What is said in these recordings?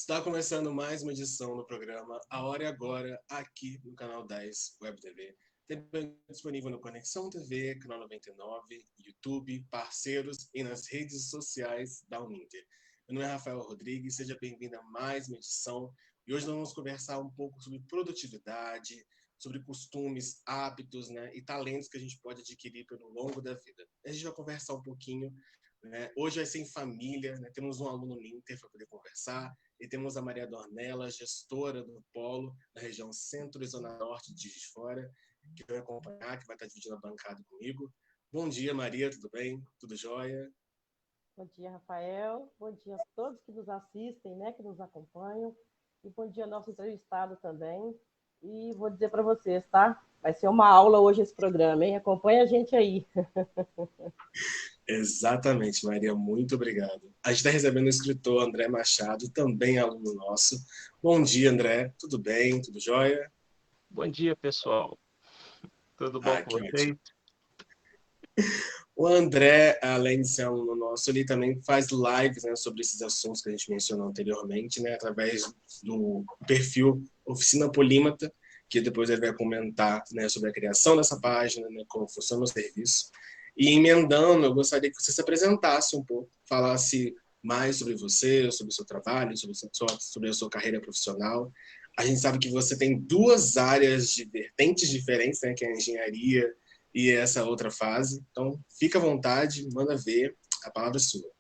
Está começando mais uma edição do programa A Hora é Agora, aqui no canal 10 Web TV. Também disponível no Conexão TV, canal 99, YouTube, parceiros e nas redes sociais da Uninter. Meu nome é Rafael Rodrigues, seja bem-vindo a mais uma edição. E hoje nós vamos conversar um pouco sobre produtividade, sobre costumes, hábitos, e talentos que a gente pode adquirir pelo longo da vida. A gente vai conversar um pouquinho. Hoje vai ser em família, temos um aluno Uninter para poder conversar. E temos a Maria Dornella, gestora do Polo, da região Centro e Zona Norte de Juiz de Fora, que vai acompanhar, que vai estar dividindo a bancada comigo. Bom dia, Maria, tudo bem? Tudo jóia? Bom dia, Rafael. Bom dia a todos que nos assistem, que nos acompanham. E bom dia ao nosso entrevistado também. E vou dizer para vocês, tá? Vai ser uma aula hoje esse programa, hein? Acompanha a gente aí. Exatamente, Maria, muito obrigado. A gente está recebendo o escritor André Machado, também aluno nosso. Bom dia, André. Tudo bem? Tudo jóia? Bom dia, pessoal. Tudo bom com Que vocês? ótimo. O André, além de ser aluno nosso, ele também faz lives sobre esses assuntos que a gente mencionou anteriormente, através do perfil Oficina Polímata, que depois ele vai comentar sobre a criação dessa página, como funciona o serviço. E emendando, eu gostaria que você se apresentasse um pouco, falasse mais sobre você, sobre o seu trabalho, sobre a sua carreira profissional. A gente sabe que você tem duas áreas de vertentes diferentes, que é a engenharia e essa outra fase. Então, fica à vontade, manda ver, a palavra é sua.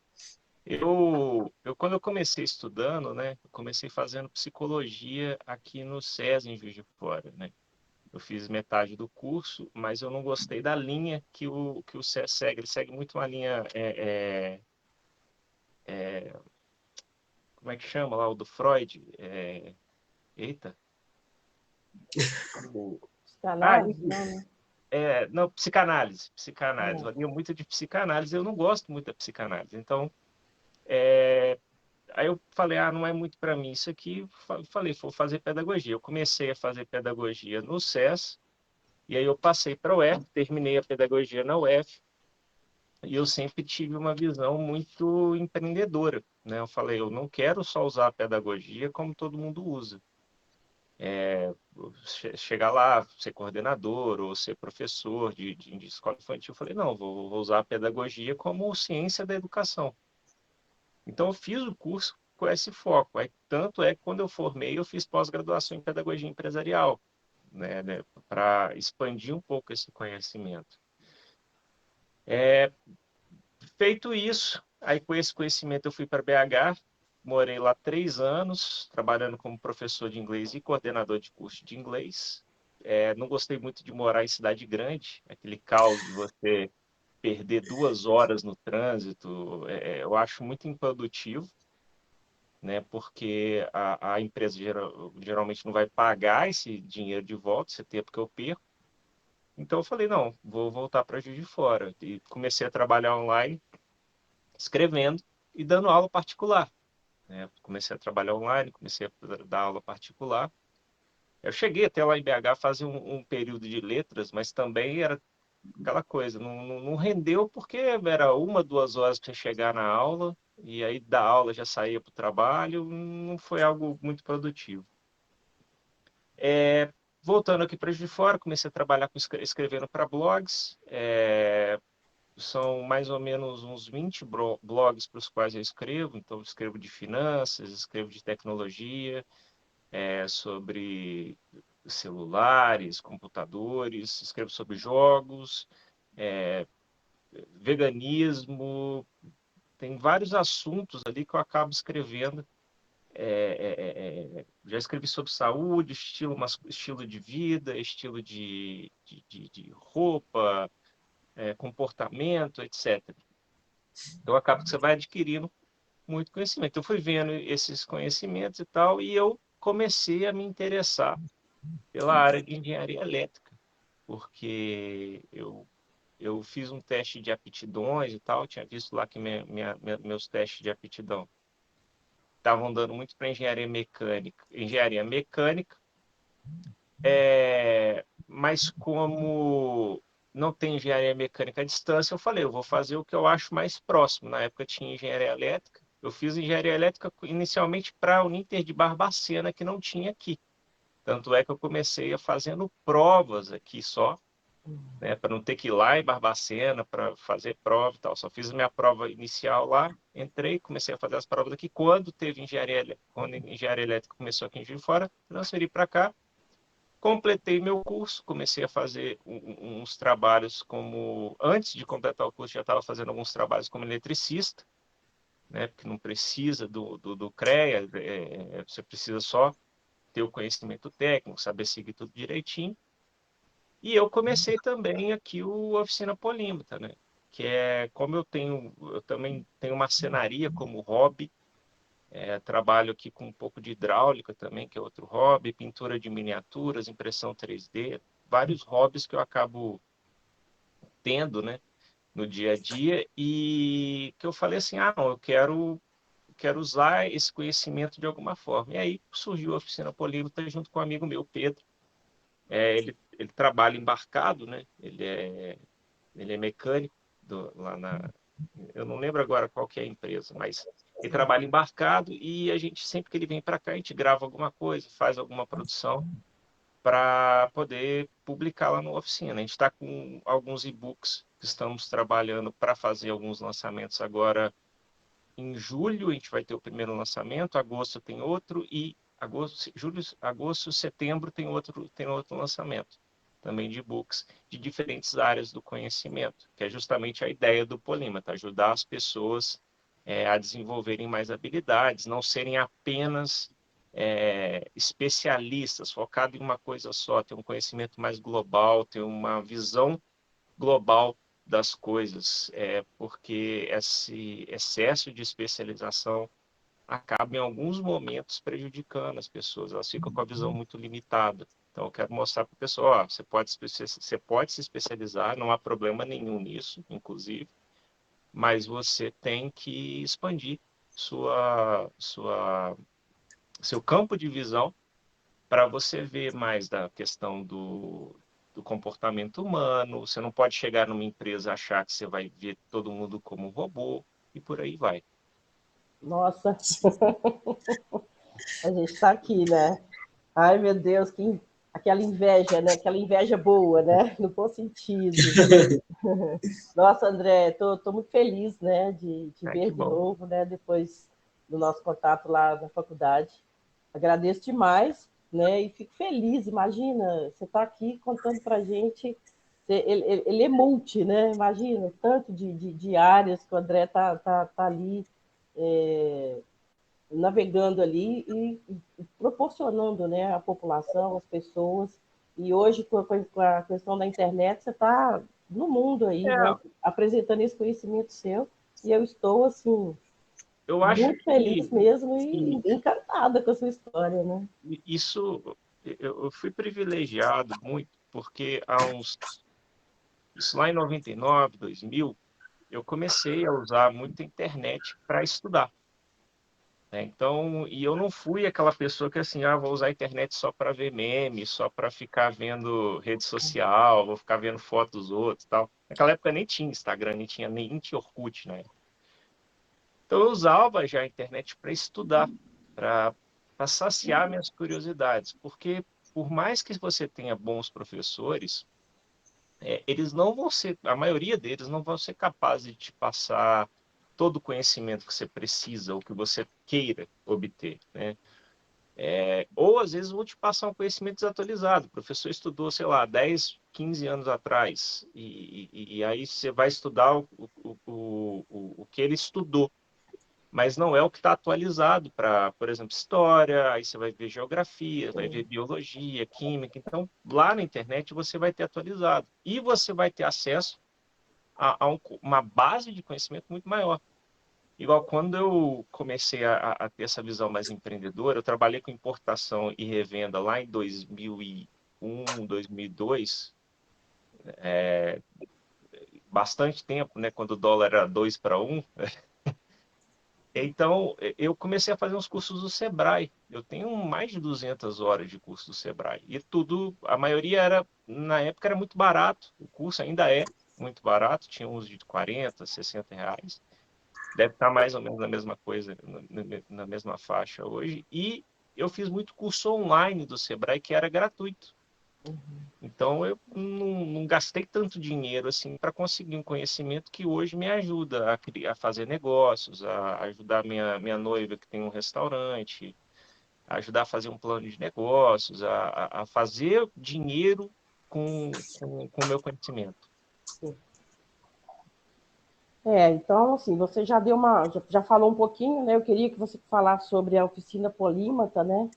Quando eu comecei estudando, eu comecei fazendo psicologia aqui no SES, em Juiz de Fora, Eu fiz metade do curso, mas eu não gostei da linha que o SES segue. Ele segue muito uma linha, como é que chama lá, o do Freud? Eita! Psicanálise, não, né? Não, psicanálise. Uma linha muito de psicanálise. Eu não gosto muito da psicanálise. Então, aí eu falei, não é muito para mim isso aqui. Falei, vou fazer pedagogia. Eu comecei a fazer pedagogia no SES, e aí eu passei para a UF, terminei a pedagogia na UF, e eu sempre tive uma visão muito empreendedora, Eu falei, eu não quero só usar a pedagogia como todo mundo usa. Chegar lá, ser coordenador ou ser professor de escola infantil. Eu falei, não, vou usar a pedagogia como ciência da educação. Então, eu fiz o curso com esse foco. Tanto é que, quando eu formei, eu fiz pós-graduação em pedagogia empresarial, para expandir um pouco esse conhecimento. Feito isso, aí com esse conhecimento eu fui para BH, morei lá 3 anos, trabalhando como professor de inglês e coordenador de curso de inglês. Não gostei muito de morar em cidade grande, aquele caos de você perder 2 horas no trânsito, eu acho muito improdutivo. Porque a empresa geralmente não vai pagar esse dinheiro de volta, esse tempo que eu perco. Então eu falei, não, vou voltar para Juiz de Fora. E comecei a trabalhar online, escrevendo e dando aula particular. Comecei a trabalhar online, comecei a dar aula particular. Eu cheguei até lá em BH fazer um período de letras, mas também era aquela coisa, não rendeu porque era 1, 2 horas para chegar na aula, e aí da aula já saía para o trabalho, não foi algo muito produtivo. Voltando aqui para Juiz de Fora, comecei a trabalhar escrevendo para blogs, são mais ou menos uns 20 blogs para os quais eu escrevo, então eu escrevo de finanças, escrevo de tecnologia, sobre celulares, computadores, escrevo sobre jogos, veganismo, tem vários assuntos ali que eu acabo escrevendo. Já escrevi sobre saúde, estilo de vida, estilo de roupa, comportamento, etc. Então, acaba que você vai adquirindo muito conhecimento. Eu fui vendo esses conhecimentos e tal, e eu comecei a me interessar pela área de engenharia elétrica, porque eu fiz um teste de aptidões e tal, tinha visto lá que meus testes de aptidão estavam dando muito para engenharia mecânica. Mas como não tem engenharia mecânica à distância, eu falei, eu vou fazer o que eu acho mais próximo. Na época tinha engenharia elétrica, Eu fiz engenharia elétrica inicialmente para a Uninter de Barbacena, que não tinha aqui. Tanto é que eu comecei a fazendo provas aqui só, né, para não ter que ir lá em Barbacena para fazer prova e tal. Só fiz a minha prova inicial lá, entrei, comecei a fazer as provas aqui. Quando a engenharia elétrica começou aqui em Juiz de Fora, transferi para cá, completei meu curso, comecei a fazer uns trabalhos como... Antes de completar o curso, já estava fazendo alguns trabalhos como eletricista, né, porque não precisa do CREA, você precisa só ter o conhecimento técnico, saber seguir tudo direitinho. E eu comecei também aqui o Oficina Polímata, né? Que é como eu também tenho marcenaria como hobby, trabalho aqui com um pouco de hidráulica também, que é outro hobby, pintura de miniaturas, impressão 3D, vários hobbies que eu acabo tendo, né, no dia a dia e que eu falei assim, não, eu quero usar esse conhecimento de alguma forma. E aí surgiu a Oficina Polímata junto com um amigo meu, Pedro. Ele trabalha embarcado, né? Ele é mecânico lá na... Eu não lembro agora qual que é a empresa, mas ele trabalha embarcado e a gente, sempre que ele vem para cá, a gente grava alguma coisa, faz alguma produção para poder publicar lá na oficina. A gente está com alguns e-books que estamos trabalhando para fazer alguns lançamentos agora. Em julho a gente vai ter o primeiro lançamento, agosto tem outro e julho, agosto, setembro tem outro lançamento também de e-books de diferentes áreas do conhecimento, que é justamente a ideia do Polímata, ajudar as pessoas a desenvolverem mais habilidades, não serem apenas especialistas, focados em uma coisa só, ter um conhecimento mais global, ter uma visão global das coisas, porque esse excesso de especialização acaba em alguns momentos prejudicando as pessoas, elas ficam com a visão muito limitada. Então, eu quero mostrar para o pessoal, você pode se especializar, não há problema nenhum nisso, inclusive, mas você tem que expandir seu campo de visão para você ver mais da questão do comportamento humano. Você não pode chegar numa empresa e achar que você vai ver todo mundo como um robô e por aí vai. Nossa, a gente está aqui, né? Ai, meu Deus, aquela inveja, né? Aquela inveja boa, né? No bom sentido. Nossa, André, tô muito feliz, né, de te ver Que de bom. novo, né, depois do nosso contato lá na faculdade. Agradeço demais, né, e fico feliz. Imagina, você está aqui contando para a gente. Ele é multi, né? Imagina, tanto de áreas que o André tá ali navegando ali e proporcionando, né, à população, às pessoas. E hoje, com a questão da internet, você está no mundo aí, né, apresentando esse conhecimento seu. E eu estou, assim, Eu acho muito feliz que mesmo e encantada com a sua história, né? isso, eu fui privilegiado muito, porque isso lá em 99, 2000, eu comecei a usar muito a internet para estudar. Então, e eu não fui aquela pessoa que assim, vou usar a internet só para ver meme, só para ficar vendo rede social, vou ficar vendo fotos dos outros, e tal. Naquela época nem tinha Instagram, nem tinha Orkut, né? Então eu usava já a internet para estudar, para saciar minhas curiosidades, porque por mais que você tenha bons professores, eles não vão ser, a maioria deles não vão ser capazes de te passar todo o conhecimento que você precisa ou que você queira obter, né? Ou às vezes vão te passar um conhecimento desatualizado. O professor estudou, sei lá, 10, 15 anos atrás, e aí você vai estudar o que ele estudou, mas não é o que está atualizado para, por exemplo, história, aí você vai ver geografia, vai ver biologia, química. Então, lá na internet você vai ter atualizado. E você vai ter acesso a uma base de conhecimento muito maior. Igual quando eu comecei a ter essa visão mais empreendedora, eu trabalhei com importação e revenda lá em 2001, 2002, bastante tempo, né, quando o dólar era 2 para 1. Então, eu comecei a fazer uns cursos do Sebrae. Eu tenho mais de 200 horas de curso do Sebrae. E tudo, a maioria era, na época, era muito barato. O curso ainda é muito barato, tinha uns de 40, 60 reais. deve estar mais ou menos na mesma coisa, na mesma faixa hoje. E eu fiz muito curso online do Sebrae que era gratuito. Então eu não gastei tanto dinheiro assim para conseguir um conhecimento que hoje me ajuda a fazer negócios, a ajudar minha noiva que tem um restaurante, a ajudar a fazer um plano de negócios, a fazer dinheiro com o meu conhecimento. Então, assim, você já deu já falou um pouquinho, né? Eu queria que você falasse sobre a oficina polímata, né?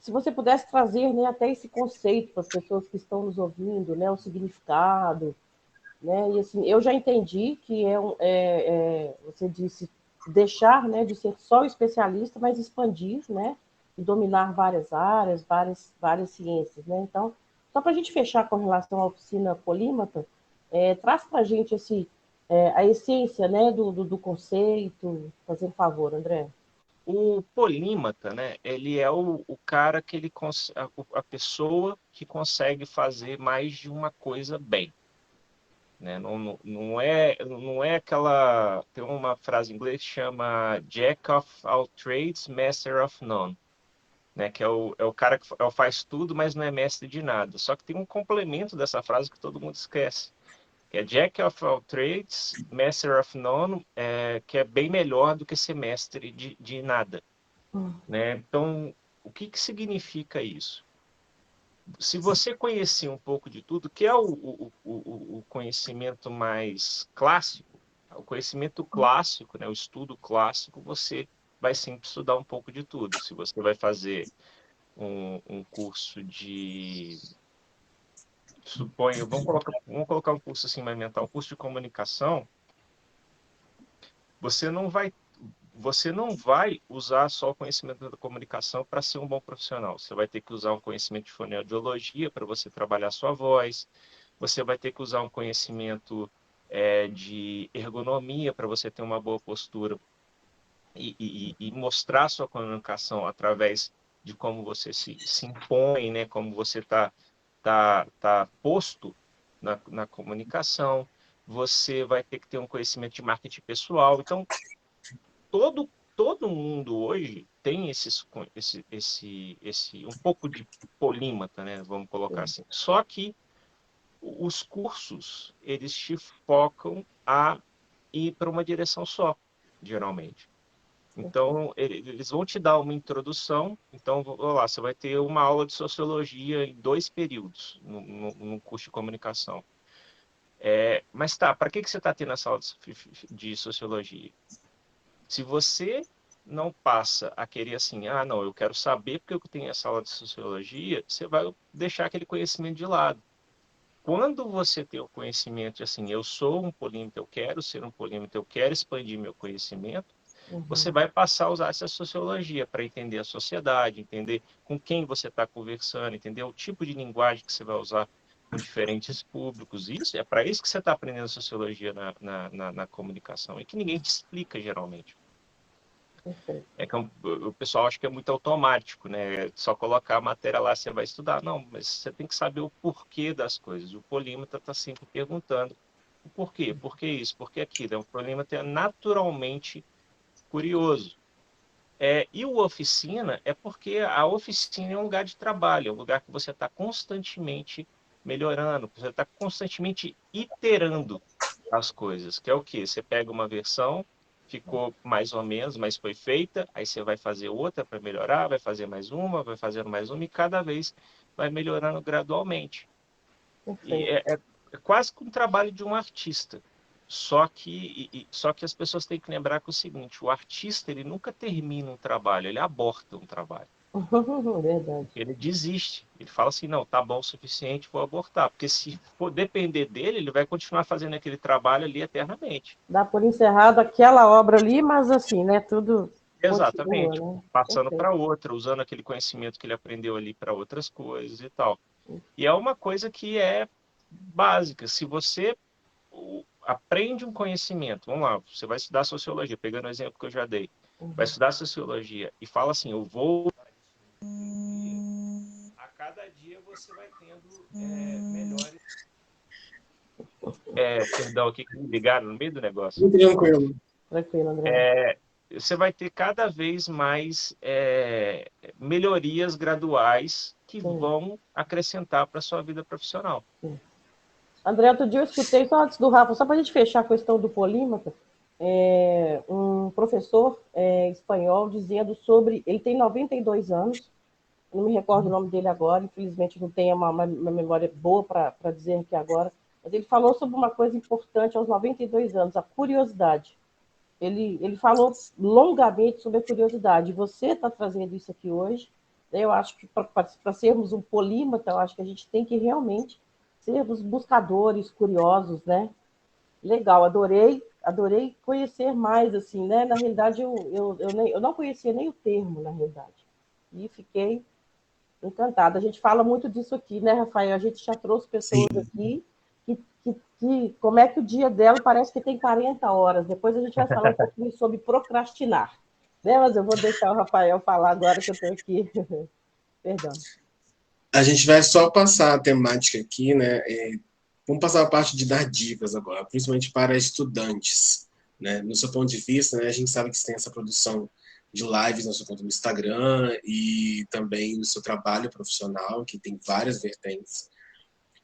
Se você pudesse trazer, né, até esse conceito para as pessoas que estão nos ouvindo, né, o significado, né? E assim, eu já entendi que você disse deixar, né, de ser só especialista, mas expandir, né, e dominar várias áreas, várias ciências, né? Então, só para a gente fechar com relação à oficina polímata, traz para a gente a essência, né, do conceito, fazendo favor, André. O polímata, né? Ele é o cara que a pessoa que consegue fazer mais de uma coisa bem, né? Não é aquela. Tem uma frase em inglês que chama Jack of all trades, master of none, né? Que é o cara que faz tudo, mas não é mestre de nada. Só que tem um complemento dessa frase que todo mundo esquece, que é Jack of all trades, master of none, que é bem melhor do que ser mestre de nada, né? Então, o que significa isso? Se você conhecer um pouco de tudo, que é o conhecimento mais clássico, o conhecimento clássico, né, o estudo clássico, você vai sempre estudar um pouco de tudo. Se você vai fazer um curso suponho, vamos colocar um curso assim mais mental, um curso de comunicação, você não vai usar só o conhecimento da comunicação para ser um bom profissional. Você vai ter que usar um conhecimento de fonoaudiologia para você trabalhar sua voz. Você vai ter que usar um conhecimento de ergonomia para você ter uma boa postura e mostrar sua comunicação através de como você se impõe, né? Como você tá posto na comunicação. Você vai ter que ter um conhecimento de marketing pessoal. Então, todo mundo hoje tem esse um pouco de polímata, né? Vamos colocar assim. Só que os cursos, eles te focam a ir para uma direção só, geralmente. Então, eles vão te dar uma introdução. Então, vamos lá, você vai ter uma aula de sociologia em 2 períodos no curso de comunicação. Mas tá, para que você está tendo essa aula de sociologia? Se você não passa a querer assim, não, eu quero saber porque eu tenho essa aula de sociologia, você vai deixar aquele conhecimento de lado. Quando você tem o conhecimento, assim, eu sou um polímata, eu quero ser um polímata, eu quero expandir meu conhecimento, você vai passar a usar essa sociologia para entender a sociedade, entender com quem você está conversando, entender o tipo de linguagem que você vai usar com diferentes públicos. Isso é para isso que você está aprendendo sociologia na comunicação, e que ninguém te explica geralmente. É que o pessoal acha que é muito automático, né? Só colocar a matéria lá, você vai estudar. Não, mas você tem que saber o porquê das coisas. O polímata está sempre perguntando o porquê, por que isso, por que aquilo. O polímata é naturalmente curioso. E o oficina é porque a oficina é um lugar de trabalho, é um lugar que você está constantemente melhorando, você está constantemente iterando as coisas, que é o quê? Você pega uma versão, ficou mais ou menos, mas foi feita, aí você vai fazer outra para melhorar, vai fazer mais uma, vai fazendo mais uma, e cada vez vai melhorando gradualmente. E é quase que um trabalho de um artista. Só que as pessoas têm que lembrar que é o seguinte, o artista ele nunca termina um trabalho, ele aborta um trabalho. Verdade. Ele desiste. Ele fala assim, não, tá bom o suficiente, vou abortar. Porque se for depender dele, ele vai continuar fazendo aquele trabalho ali eternamente. Dá por encerrado aquela obra ali, mas assim, né? Tudo continua, Exatamente. né? Passando Perfeito. para outra, usando aquele conhecimento que ele aprendeu ali para outras coisas e tal. E é uma coisa que é básica. Se você aprende um conhecimento, vamos lá, você vai estudar sociologia, pegando o exemplo que eu já dei, vai estudar sociologia e fala assim, eu vou... A cada dia você vai tendo melhores... Perdão, aqui que me ligaram no meio do negócio. Muito tranquilo. Tranquilo, André. Você vai ter cada vez mais melhorias graduais que Sim, vão acrescentar para a sua vida profissional. sim. André, outro dia eu escutei, só antes do Rafa, só para a gente fechar a questão do polímata, um professor espanhol dizendo sobre. Ele tem 92 anos, não me recordo o nome dele agora, infelizmente não tenho uma memória boa para dizer aqui agora, mas ele falou sobre uma coisa importante aos 92 anos, a curiosidade. Ele falou longamente sobre a curiosidade. Você está trazendo isso aqui hoje. Né? Eu acho que para sermos um polímata, eu acho que a gente tem que realmente sermos buscadores, curiosos, né? Legal, adorei conhecer mais, assim, né? Na realidade, eu não conhecia nem o termo, na realidade. E fiquei encantada. A gente fala muito disso aqui, né, Rafael? A gente já trouxe pessoas Sim. aqui que como é que o dia dela parece que tem 40 horas. Depois a gente vai falar um pouquinho sobre procrastinar. Né? Mas eu vou deixar o Rafael falar agora que eu estou aqui. Perdão. A gente vai só passar a temática aqui, né? Vamos passar a parte de dar dicas agora, principalmente para estudantes, né? No seu ponto de vista, né, a gente sabe que você tem essa produção de lives na sua conta no Instagram e também no seu trabalho profissional, que tem várias vertentes.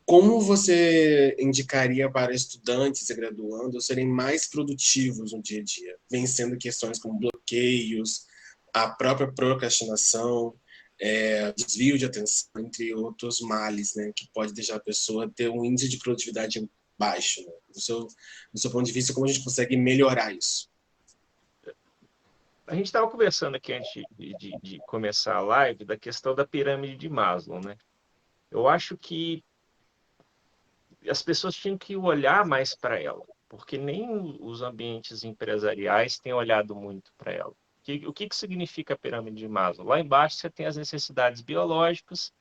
Como você indicaria para estudantes e graduandos serem mais produtivos no dia a dia, vencendo questões como bloqueios, a própria procrastinação, desvio de atenção, entre outros males, né, que pode deixar a pessoa ter um índice de produtividade baixo, né? No seu ponto de vista, como a gente consegue melhorar isso? A gente estava conversando aqui antes de começar a live da questão da pirâmide de Maslow, né? Eu acho que as pessoas tinham que olhar mais para ela, porque nem os ambientes empresariais têm olhado muito para ela. O que significa a pirâmide de Maslow? Lá embaixo você tem as necessidades biológicas,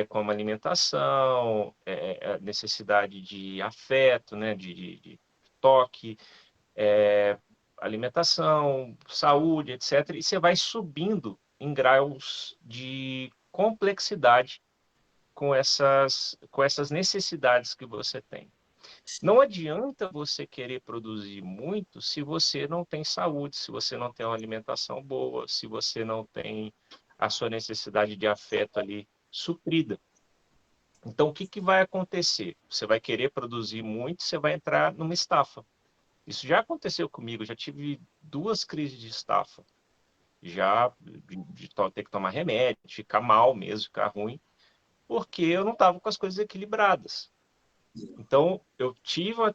como alimentação, a necessidade de afeto, né, de toque, alimentação, saúde, etc. E você vai subindo em graus de complexidade com essas necessidades que você tem. Não adianta você querer produzir muito se você não tem saúde, se você não tem uma alimentação boa, se você não tem a sua necessidade de afeto ali suprida. Então, o que vai acontecer? Você vai querer produzir muito, você vai entrar numa estafa. Isso já aconteceu comigo, já tive 2 crises de estafa. Já de ter que tomar remédio, de ficar mal mesmo, ficar ruim, porque eu não estava com as coisas equilibradas. Então,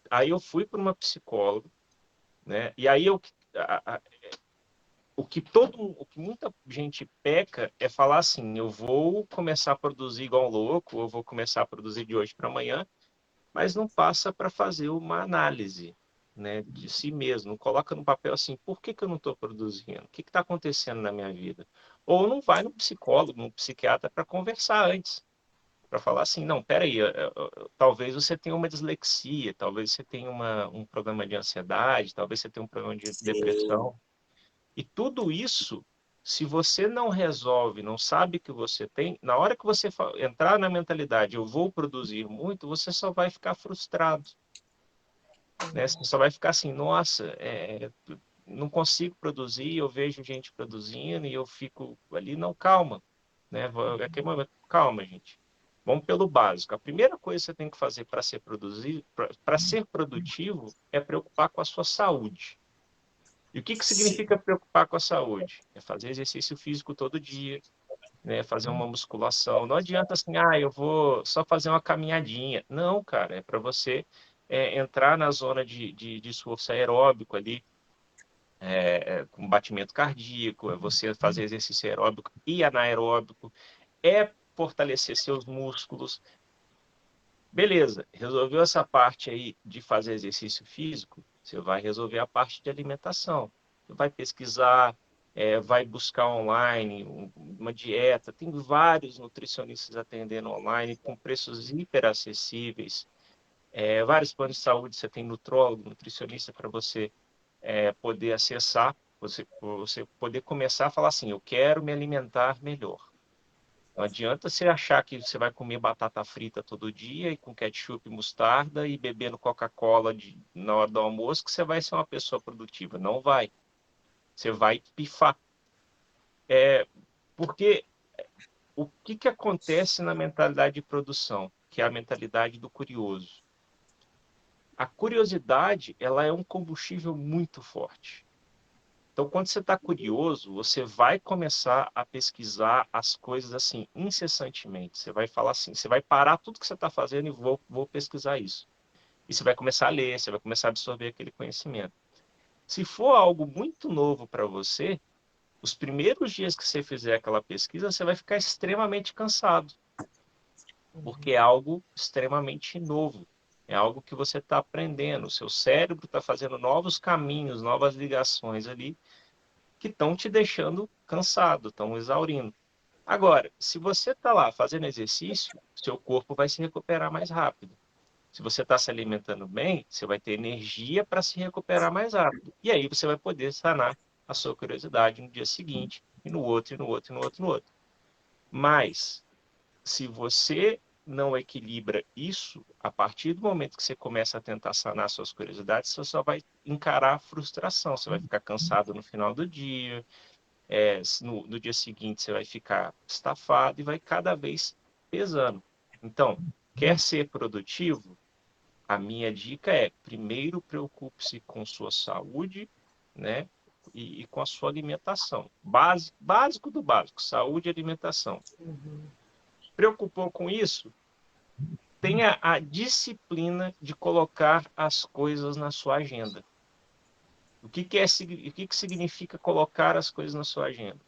aí eu fui para uma psicóloga, né? E aí o que muita gente peca é falar assim, eu vou começar a produzir igual um louco, eu vou começar a produzir de hoje para amanhã, mas não passa para fazer uma análise, né, de si mesmo, não coloca no papel assim, por que eu não estou produzindo? O que está acontecendo na minha vida? Ou não vai no psicólogo, no psiquiatra para conversar antes, para falar assim, não, peraí, talvez você tenha uma dislexia, talvez você tenha um problema de ansiedade, talvez você tenha um problema de Sim, depressão. E tudo isso, se você não resolve, não sabe que você tem, na hora que você entrar na mentalidade, eu vou produzir muito, você só vai ficar frustrado, né? Você só vai ficar assim, nossa, não consigo produzir, eu vejo gente produzindo e eu fico ali, não, calma, né? Aquele momento, calma, gente. Vamos pelo básico. A primeira coisa que você tem que fazer para ser produtivo, é preocupar com a sua saúde. E o que sim, significa preocupar com a saúde? É fazer exercício físico todo dia, né? Fazer uma musculação. Não adianta assim, eu vou só fazer uma caminhadinha. Não, cara, é para você entrar na zona de esforço aeróbico ali, com batimento cardíaco, é você fazer exercício aeróbico e anaeróbico, é fortalecer seus músculos. Beleza, resolveu essa parte aí de fazer exercício físico, você vai resolver a parte de alimentação. Você vai pesquisar, vai buscar online uma dieta. Tem vários nutricionistas atendendo online com preços hiper acessíveis. Vários planos de saúde, você tem nutrólogo, nutricionista para você poder acessar, você poder começar a falar assim, eu quero me alimentar melhor. Não adianta você achar que você vai comer batata frita todo dia e com ketchup e mostarda e bebendo Coca-Cola na hora do almoço que você vai ser uma pessoa produtiva. Não vai. Você vai pifar. Porque o que acontece na mentalidade de produção, que é a mentalidade do curioso? A curiosidade, ela é um combustível muito forte. Então, quando você está curioso, você vai começar a pesquisar as coisas assim, incessantemente. Você vai falar assim, você vai parar tudo que você está fazendo e vou pesquisar isso. E você vai começar a ler, você vai começar a absorver aquele conhecimento. Se for algo muito novo para você, os primeiros dias que você fizer aquela pesquisa, você vai ficar extremamente cansado, porque é algo extremamente novo. É algo que você está aprendendo. O seu cérebro está fazendo novos caminhos, novas ligações ali, que estão te deixando cansado, estão exaurindo. Agora, se você está lá fazendo exercício, seu corpo vai se recuperar mais rápido. Se você está se alimentando bem, você vai ter energia para se recuperar mais rápido. E aí você vai poder sanar a sua curiosidade no dia seguinte, e no outro, e no outro, e no outro, e no outro. Mas, se você não equilibra isso, a partir do momento que você começa a tentar sanar suas curiosidades, você só vai encarar a frustração. Você vai ficar cansado no final do dia, no dia seguinte você vai ficar estafado e vai cada vez pesando. Então, quer ser produtivo? A minha dica é, primeiro preocupe-se com sua saúde, né? E com a sua alimentação. Básico do básico, saúde e alimentação. Preocupou com isso? Tenha a disciplina de colocar as coisas na sua agenda. O que significa colocar as coisas na sua agenda?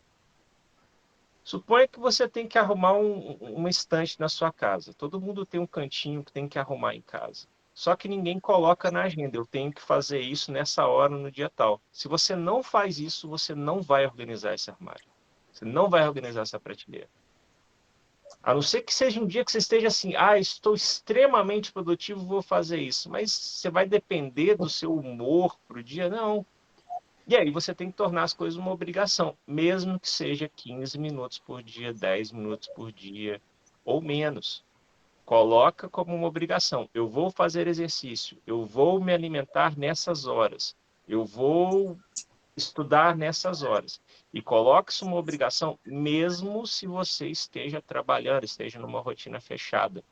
Suponha que você tem que arrumar uma estante na sua casa. Todo mundo tem um cantinho que tem que arrumar em casa. Só que ninguém coloca na agenda. Eu tenho que fazer isso nessa hora, no dia tal. Se você não faz isso, você não vai organizar esse armário. Você não vai organizar essa prateleira. A não ser que seja um dia que você esteja assim, estou extremamente produtivo, vou fazer isso. Mas você vai depender do seu humor para o dia? Não. E aí você tem que tornar as coisas uma obrigação, mesmo que seja 15 minutos por dia, 10 minutos por dia ou menos. Coloca como uma obrigação. Eu vou fazer exercício, eu vou me alimentar nessas horas, eu vou estudar nessas horas. E coloque isso uma obrigação, mesmo se você esteja trabalhando, esteja numa rotina fechada.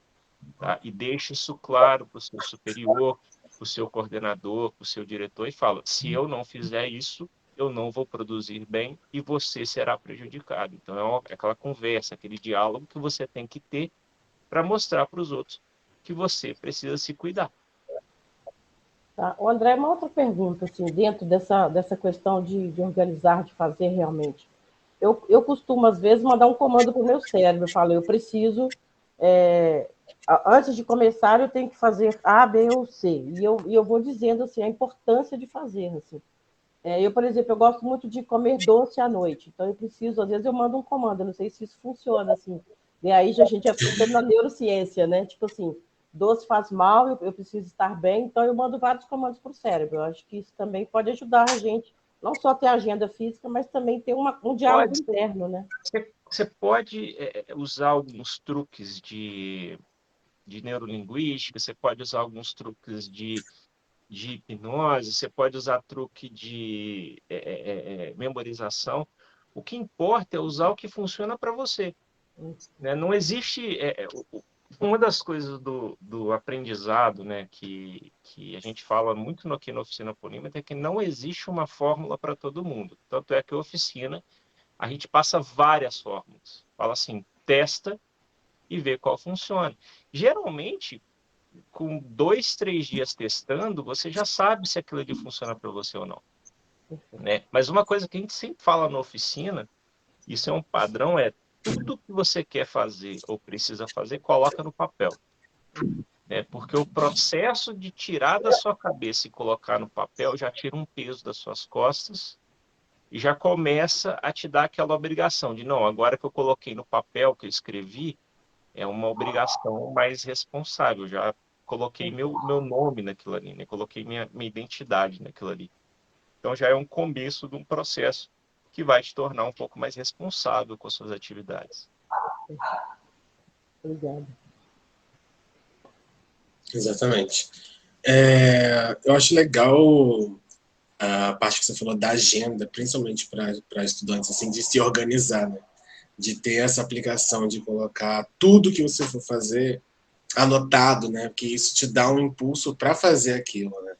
Tá? E deixe isso claro para o seu superior, para o seu coordenador, para o seu diretor, e fala: se eu não fizer isso, eu não vou produzir bem e você será prejudicado. Então, é aquela conversa, aquele diálogo que você tem que ter para mostrar para os outros que você precisa se cuidar. Tá. O André, uma outra pergunta, assim, dentro dessa questão de organizar, de fazer realmente. Eu costumo, às vezes, mandar um comando para o meu cérebro. Eu falo, eu preciso, antes de começar, eu tenho que fazer A, B ou C. E eu vou dizendo, assim, a importância de fazer, assim. Por exemplo, eu gosto muito de comer doce à noite. Então, eu preciso, às vezes, eu mando um comando. Eu não sei se isso funciona, assim. E aí, a gente já fica entrando na neurociência, né? Tipo assim, doce faz mal, eu preciso estar bem. Então, eu mando vários comandos para o cérebro. Eu acho que isso também pode ajudar a gente, não só ter agenda física, mas também ter um diálogo Pode, interno, né? você pode usar alguns truques de neurolinguística, você pode usar alguns truques de hipnose, você pode usar truque de memorização. O que importa é usar o que funciona para você. Né? Não existe. Uma das coisas do aprendizado, né, que a gente fala muito aqui na Oficina Polímata é que não existe uma fórmula para todo mundo. Tanto é que a oficina, a gente passa várias fórmulas. Fala assim, testa e vê qual funciona. Geralmente, com 2, 3 dias testando, você já sabe se aquilo ali funciona para você ou não. Né? Mas uma coisa que a gente sempre fala na oficina, isso é um padrão, tudo que você quer fazer ou precisa fazer, coloca no papel. Né? Porque o processo de tirar da sua cabeça e colocar no papel já tira um peso das suas costas e já começa a te dar aquela obrigação de, não, agora que eu coloquei no papel, que eu escrevi, é uma obrigação mais responsável, já coloquei meu nome naquilo ali, né? Coloquei minha identidade naquilo ali. Então já é um começo de um processo que vai te tornar um pouco mais responsável com as suas atividades. Obrigada. Exatamente. Eu acho legal a parte que você falou da agenda, principalmente para estudantes, assim, de se organizar, né? De ter essa aplicação, de colocar tudo que você for fazer anotado, né? Porque isso te dá um impulso para fazer aquilo, né?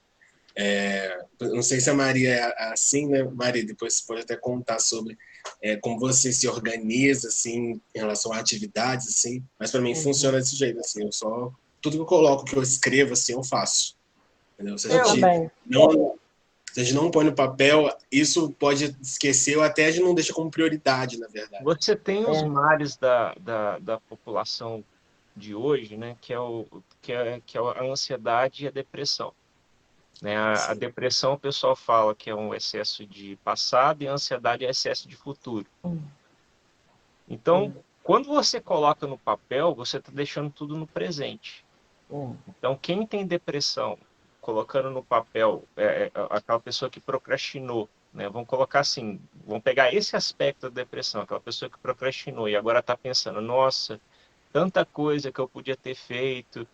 Não sei se a Maria é assim, né, Maria? Depois você pode até contar sobre como você se organiza, assim, em relação a atividades, assim. Mas para mim funciona desse jeito, assim. Eu só tudo que eu coloco, que eu escrevo, assim, eu faço. Entendeu? Se a Eu gente também. não põe no papel, isso pode esquecer ou até a gente não deixa como prioridade, na verdade. Você tem os É. males da população de hoje, né, que é a ansiedade e a depressão. Né? A depressão, o pessoal fala que é um excesso de passado e a ansiedade é excesso de futuro. Então, quando você coloca no papel, você está deixando tudo no presente. Então, quem tem depressão, colocando no papel, aquela pessoa que procrastinou, né? Vamos colocar assim, vamos pegar esse aspecto da depressão, aquela pessoa que procrastinou e agora está pensando, nossa, tanta coisa que eu podia ter feito.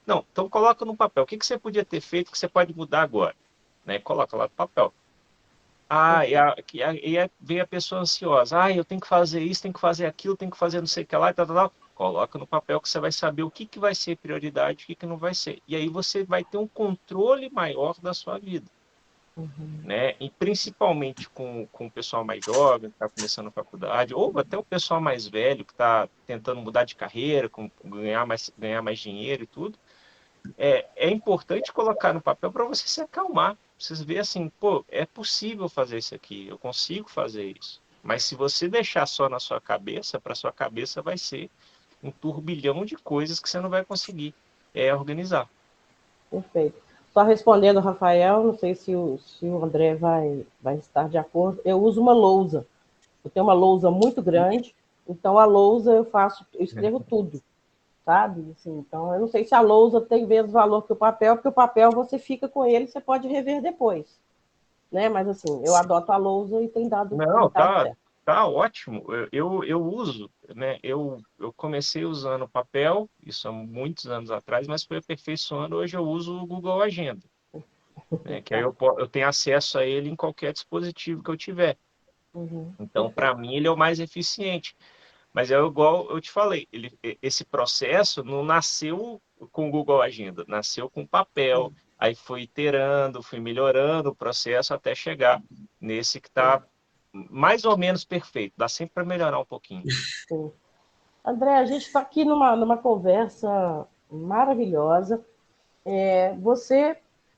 Não, então coloca no papel. O que você podia ter feito que você pode mudar agora? Né? Coloca lá no papel. E aí vem a pessoa ansiosa. Eu tenho que fazer isso, tenho que fazer aquilo, tenho que fazer não sei o que lá, e tal, tal, tal. Coloca no papel que você vai saber o que vai ser prioridade e o que não vai ser. E aí você vai ter um controle maior da sua vida. Né? E principalmente com o pessoal mais jovem, que está começando a faculdade, ou até o pessoal mais velho, que está tentando mudar de carreira, ganhar mais dinheiro e tudo. É importante colocar no papel para você se acalmar. Vocês verem assim, pô, é possível fazer isso aqui, eu consigo fazer isso. Mas se você deixar só na sua cabeça, para sua cabeça vai ser um turbilhão de coisas que você não vai conseguir organizar. Perfeito. Só respondendo ao Rafael, não sei se o André vai estar de acordo. Eu uso uma lousa. Eu tenho uma lousa muito grande, então a lousa eu escrevo tudo, sabe? Assim, então, eu não sei se a lousa tem mesmo valor que o papel, porque o papel você fica com ele, você pode rever depois, né? Mas assim, eu adoto a lousa e tem dado Não, certo. tá ótimo. Eu uso, né? Eu comecei usando papel, isso há muitos anos atrás, mas foi aperfeiçoando. Hoje eu uso o Google Agenda, né? Que aí eu tenho acesso a ele em qualquer dispositivo que eu tiver. Então, para mim, ele é o mais eficiente. Mas é igual eu te falei, esse processo não nasceu com o Google Agenda, nasceu com papel, aí foi iterando, fui melhorando o processo até chegar nesse que está mais ou menos perfeito. Dá sempre para melhorar um pouquinho. Sim. André, a gente está aqui numa conversa maravilhosa.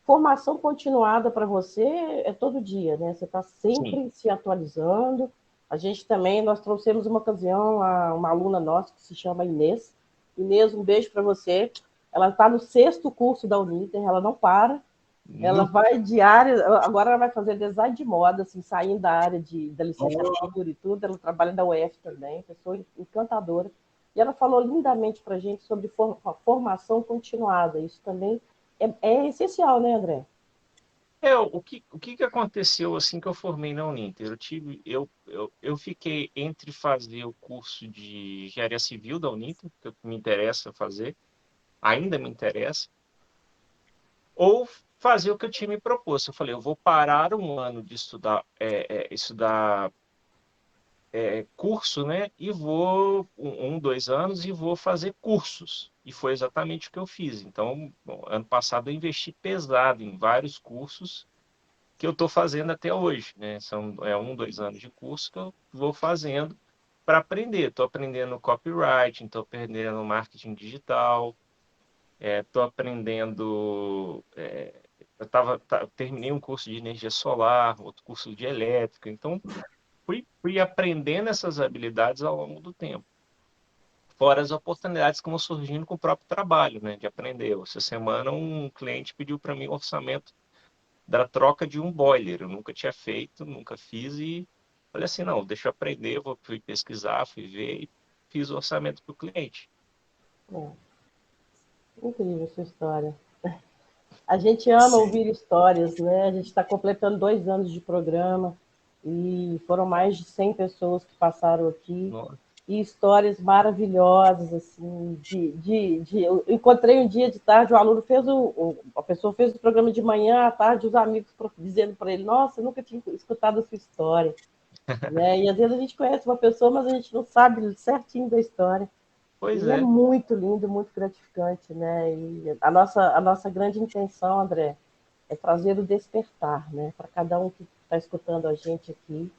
Formação continuada para você é todo dia, né? Você está sempre Sim. se atualizando. A gente também, nós trouxemos uma ocasião uma aluna nossa que se chama Inês. Inês, um beijo para você. Ela está no 6º curso da Uniter, ela não para. Ela vai diária, agora ela vai fazer design de moda, assim, saindo da área da licenciatura e tudo. Ela trabalha da UF também, pessoa encantadora. E ela falou lindamente para a gente sobre formação continuada. Isso também é essencial, né, André? O que aconteceu assim que eu formei na Uninter? Eu fiquei entre fazer o curso de engenharia civil da Uninter, que me interessa fazer, ainda me interessa, ou fazer o que eu tinha me proposto. Eu falei, eu vou parar um ano de estudar curso, né? E vou 2 anos e vou fazer cursos. E foi exatamente o que eu fiz. Então, bom, ano passado eu investi pesado em vários cursos que eu estou fazendo até hoje, né? São 2 anos de curso que eu vou fazendo para aprender. Estou aprendendo copywriting, estou aprendendo marketing digital, estou aprendendo. Terminei um curso de energia solar, outro curso de elétrica. Então, fui aprendendo essas habilidades ao longo do tempo. Fora as oportunidades que vão surgindo com o próprio trabalho, né? De aprender. Essa semana, um cliente pediu para mim um orçamento da troca de um boiler. Eu nunca tinha feito, nunca fiz e falei assim, não, deixa eu aprender, fui pesquisar, fui ver e fiz o orçamento para o cliente. Incrível essa história. A gente ama ouvir histórias, né? A gente está completando 2 anos de programa e foram mais de 100 pessoas que passaram aqui. Nossa. e histórias maravilhosas, assim, eu encontrei um dia de tarde, o aluno fez a pessoa fez o programa de manhã, à tarde, os amigos dizendo para ele, nossa, eu nunca tinha escutado a sua história, né? E às vezes a gente conhece uma pessoa, mas a gente não sabe certinho da história. Pois E é é. muito lindo, muito gratificante, né? E a nossa grande intenção, André, é trazer o despertar, né? Para cada um que está escutando a gente aqui.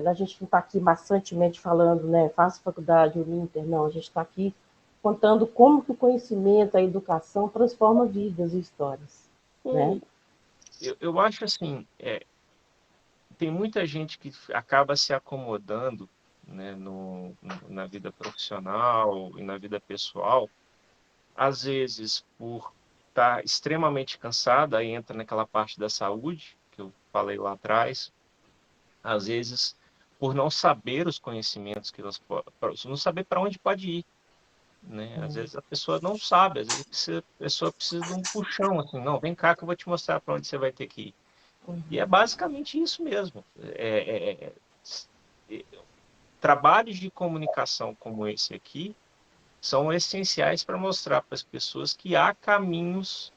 A gente não está aqui maçantemente falando, né? Faça faculdade, Uninter, não. A gente está aqui contando como que o conhecimento, a educação transforma vidas e histórias, né? Eu acho assim, tem muita gente que acaba se acomodando, né, na vida profissional e na vida pessoal, às vezes por estar extremamente cansada, aí entra naquela parte da saúde, que eu falei lá atrás, às vezes por não saber os conhecimentos que elas não saber para onde pode ir, né? Às vezes a pessoa não sabe, às vezes a pessoa precisa de um puxão, assim, não, vem cá que eu vou te mostrar para onde você vai ter que ir. E é basicamente isso mesmo. É, trabalhos de comunicação como esse aqui são essenciais para mostrar para as pessoas que há caminhos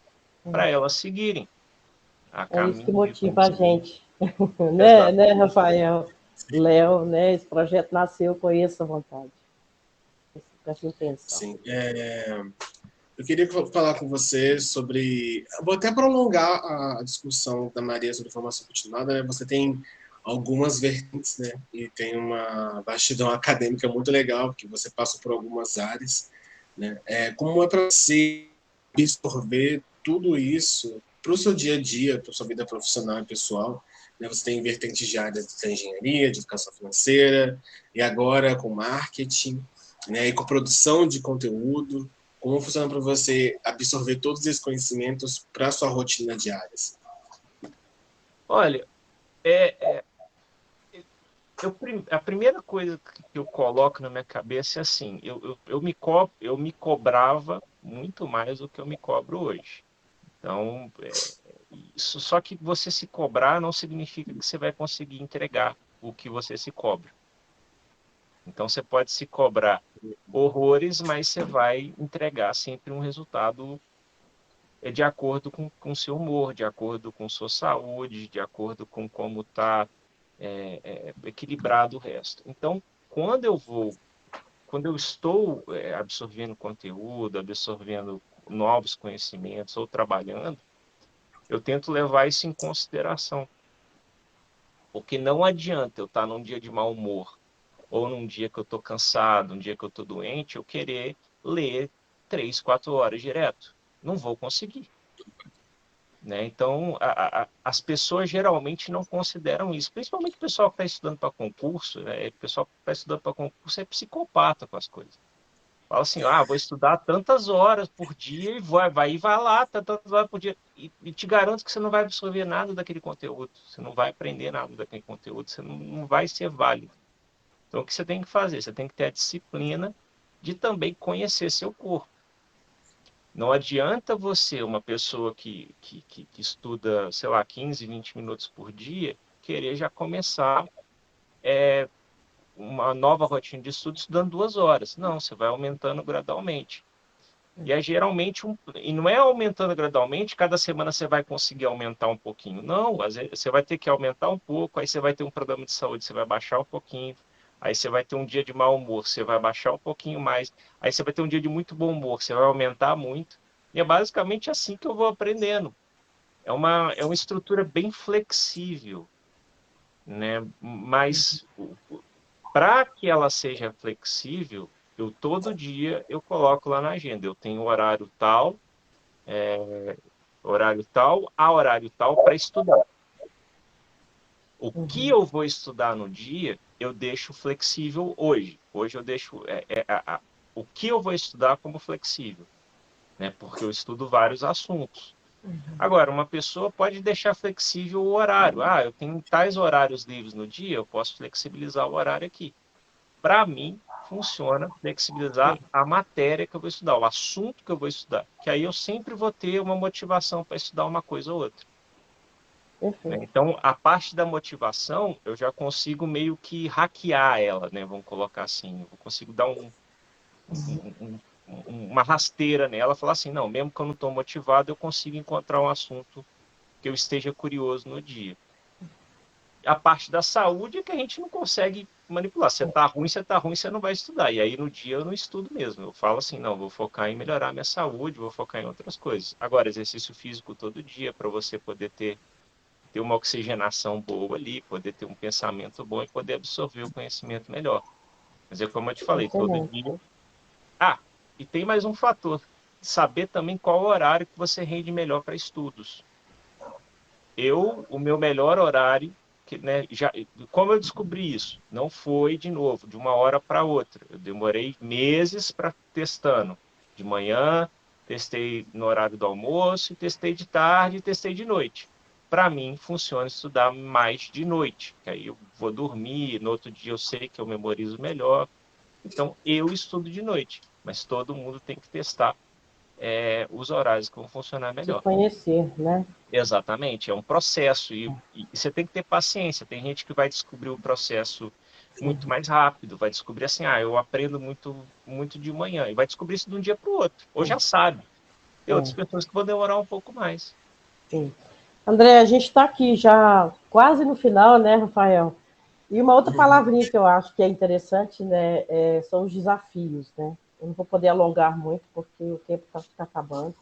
para elas seguirem. Há É isso que caminhos de motiva a conhecimento. gente, Exato. né, Rafael? Léo, né? Esse projeto nasceu com essa vontade, com essa intenção. Sim. Eu queria falar com você sobre. Vou até prolongar a discussão da Maria sobre formação continuada. Né? Você tem algumas vertentes, né? E tem uma vastidão acadêmica muito legal, porque você passa por algumas áreas. Né? Como é para você absorver tudo isso para o seu dia a dia, para a sua vida profissional e pessoal? Né? Você tem vertentes de áreas de engenharia, de educação financeira, e agora com marketing, né? E com produção de conteúdo. Como funciona para você absorver todos esses conhecimentos para a sua rotina diária? Assim? Olha, a primeira coisa que eu coloco na minha cabeça é assim, eu me cobrava muito mais do que eu me cobro hoje. Então, isso, só que você se cobrar não significa que você vai conseguir entregar o que você se cobra. Então, você pode se cobrar horrores, mas você vai entregar sempre um resultado de acordo com o seu humor, de acordo com sua saúde, de acordo com como está equilibrado o resto. Então, quando eu estou absorvendo conteúdo, absorvendo novos conhecimentos ou trabalhando, eu tento levar isso em consideração. Porque não adianta eu estar num dia de mau humor, ou num dia que eu estou cansado, num dia que eu estou doente, eu querer ler 3, 4 horas direto. Não vou conseguir. Né? Então, as pessoas geralmente não consideram isso, principalmente o pessoal que está estudando para concurso, né? O pessoal que está estudando para concurso é psicopata com as coisas. Fala assim, vou estudar tantas horas por dia e vai lá, tantas horas por dia. E te garanto que você não vai absorver nada daquele conteúdo, você não vai aprender nada daquele conteúdo, você não vai ser válido. Então, o que você tem que fazer? Você tem que ter a disciplina de também conhecer seu corpo. Não adianta você, uma pessoa que estuda, sei lá, 15, 20 minutos por dia, querer já começar uma nova rotina de estudo estudando 2 horas. Não, você vai aumentando gradualmente. E é geralmente, e não é aumentando gradualmente, cada semana você vai conseguir aumentar um pouquinho. Não, às vezes você vai ter que aumentar um pouco, aí você vai ter um programa de saúde, você vai baixar um pouquinho, aí você vai ter um dia de mau humor, você vai baixar um pouquinho mais, aí você vai ter um dia de muito bom humor, você vai aumentar muito. E é basicamente assim que eu vou aprendendo. É uma estrutura bem flexível, né? Mas para que ela seja flexível, todo dia eu coloco lá na agenda. Eu tenho horário tal a horário tal para estudar. O que eu vou estudar no dia, eu deixo flexível hoje. Hoje eu deixo o que eu vou estudar como flexível, né? Porque eu estudo vários assuntos. Agora, uma pessoa pode deixar flexível o horário. Eu tenho tais horários livres no dia, eu posso flexibilizar o horário aqui. Para mim, funciona flexibilizar a matéria que eu vou estudar, o assunto que eu vou estudar. Que aí eu sempre vou ter uma motivação para estudar uma coisa ou outra. né? Perfeito. Então, a parte da motivação, eu já consigo meio que hackear ela, né? Vamos colocar assim. Eu consigo dar uma rasteira nela, falar assim, não, mesmo que eu não estou motivado, eu consigo encontrar um assunto que eu esteja curioso no dia. A parte da saúde é que a gente não consegue manipular. Você tá ruim, você não vai estudar. E aí no dia eu não estudo mesmo. Eu falo assim, não, vou focar em melhorar minha saúde, vou focar em outras coisas. Agora, exercício físico todo dia para você poder ter uma oxigenação boa ali, poder ter um pensamento bom e poder absorver o conhecimento melhor. Mas é como eu te falei, todo Excelente. dia. Ah, e tem mais um fator, saber também qual horário que você rende melhor para estudos. O meu melhor horário, né, como eu descobri isso? Não foi, de novo, de uma hora para outra. Eu demorei meses para testando. De manhã, testei no horário do almoço, testei de tarde, testei de noite. Para mim, funciona estudar mais de noite, que aí eu vou dormir, no outro dia eu sei que eu memorizo melhor. Então, eu estudo de noite, mas todo mundo tem que testar os horários que vão funcionar Se melhor. conhecer, né? Exatamente, é um processo e você tem que ter paciência. Tem gente que vai descobrir o processo muito mais rápido, vai descobrir assim, eu aprendo muito de manhã e vai descobrir isso de um dia para o outro, ou já sabe. Tem outras É, pessoas que vão demorar um pouco mais. sim. André, a gente está aqui já quase no final, né, Rafael? E uma outra palavrinha que eu acho que é interessante, né, são os desafios, né? Eu não vou poder alongar muito, porque o tempo está acabando,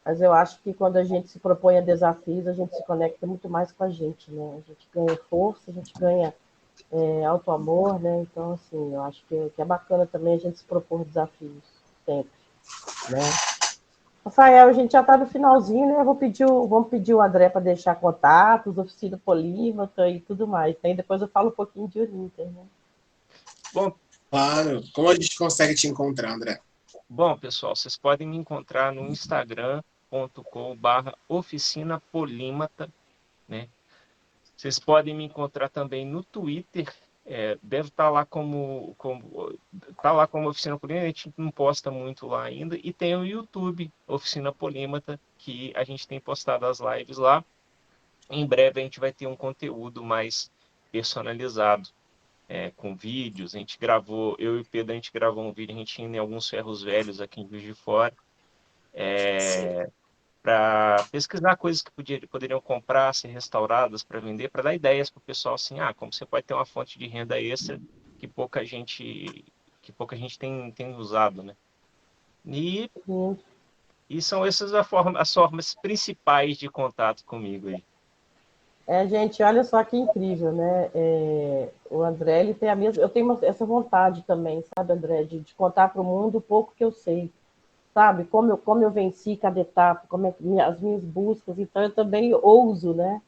mas eu acho que quando a gente se propõe a desafios, a gente se conecta muito mais com a gente, né? A gente ganha força, a gente ganha auto-amor, né? Então, assim, eu acho que é bacana também a gente se propor desafios, sempre, né? Rafael, a gente já está no finalzinho, né? Vamos pedir o André para deixar contatos, oficina polímata e tudo mais. Né? E depois eu falo um pouquinho de Uninter, né? Bom, Claro. Como a gente consegue te encontrar, André? bom, pessoal, vocês podem me encontrar no instagram.com/oficina polímata, né? Vocês podem me encontrar também no Twitter. Deve estar lá tá lá como Oficina Polímata, a gente não posta muito lá ainda. E tem o YouTube, Oficina Polímata, que a gente tem postado as lives lá. Em breve a gente vai ter um conteúdo mais personalizado, com vídeos. A gente gravou, eu e o Pedro, a gente gravou um vídeo, a gente indo em alguns ferros velhos aqui em Juiz de Fora, para pesquisar coisas que poderiam comprar, ser restauradas para vender, para dar ideias para o pessoal assim, como você pode ter uma fonte de renda extra que pouca gente tem usado, né? E, Sim. e são essas as formas principais de contato comigo aí. Gente, olha só que incrível, né? O André, ele tem a mesma. Eu tenho essa vontade também, sabe, André, de contar para o mundo o pouco que eu sei, sabe? Como eu venci cada etapa, como as minhas buscas. Então, eu também ouso, né?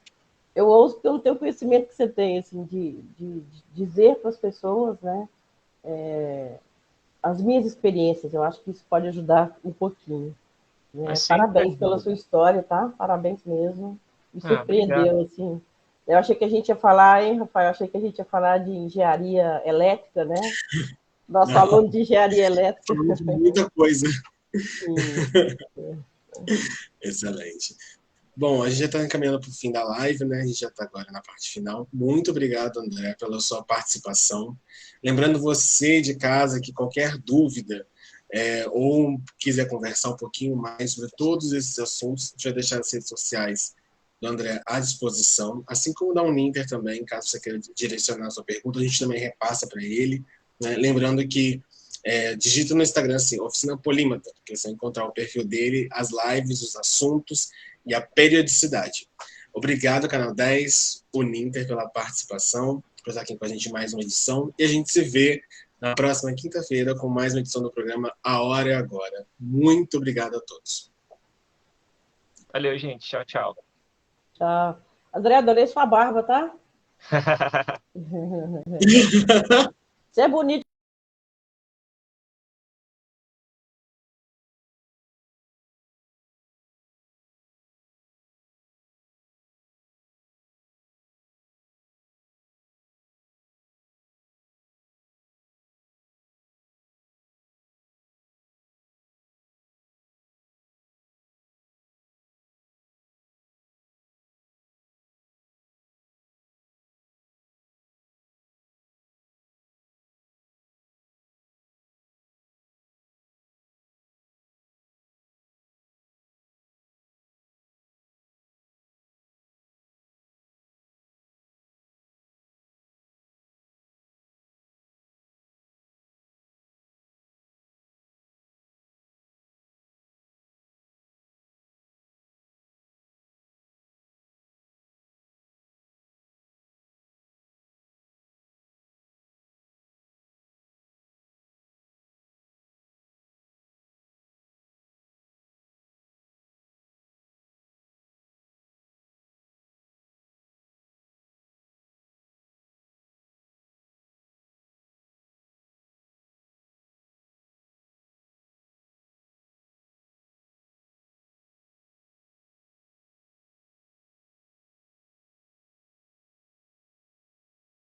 Eu ouço porque eu não tenho o conhecimento que você tem, assim, de dizer para as pessoas, né, as minhas experiências. Eu acho que isso pode ajudar um pouquinho. Mas Né? sempre Parabéns pela ajuda. sua história, tá? Parabéns mesmo. Me Obrigado. surpreendeu, assim. Eu achei que a gente ia falar, hein, Rafael? Eu achei que a gente ia falar de engenharia elétrica, né? Nosso Não, aluno de engenharia elétrica. falamos de muita coisa. Sim. Excelente. Bom, a gente já está encaminhando para o fim da live, né? A gente já está agora na parte final. Muito obrigado, André, pela sua participação. Lembrando você de casa que qualquer dúvida ou quiser conversar um pouquinho mais sobre todos esses assuntos, a gente vai deixar as redes sociais do André à disposição, assim como da Uninter também, caso você queira direcionar a sua pergunta, a gente também repassa para ele. Né? Lembrando que digita no Instagram assim, Oficina Polímata, porque você vai encontrar o perfil dele, as lives, os assuntos e a periodicidade. Obrigado, Canal 10, Uninter, pela participação, por estar aqui com a gente em mais uma edição. E a gente se vê na próxima quinta-feira com mais uma edição do programa A Hora é Agora. Muito obrigado a todos. Valeu, gente. Tchau, tchau. Tchau. André, adorei sua barba, tá? Você é bonito.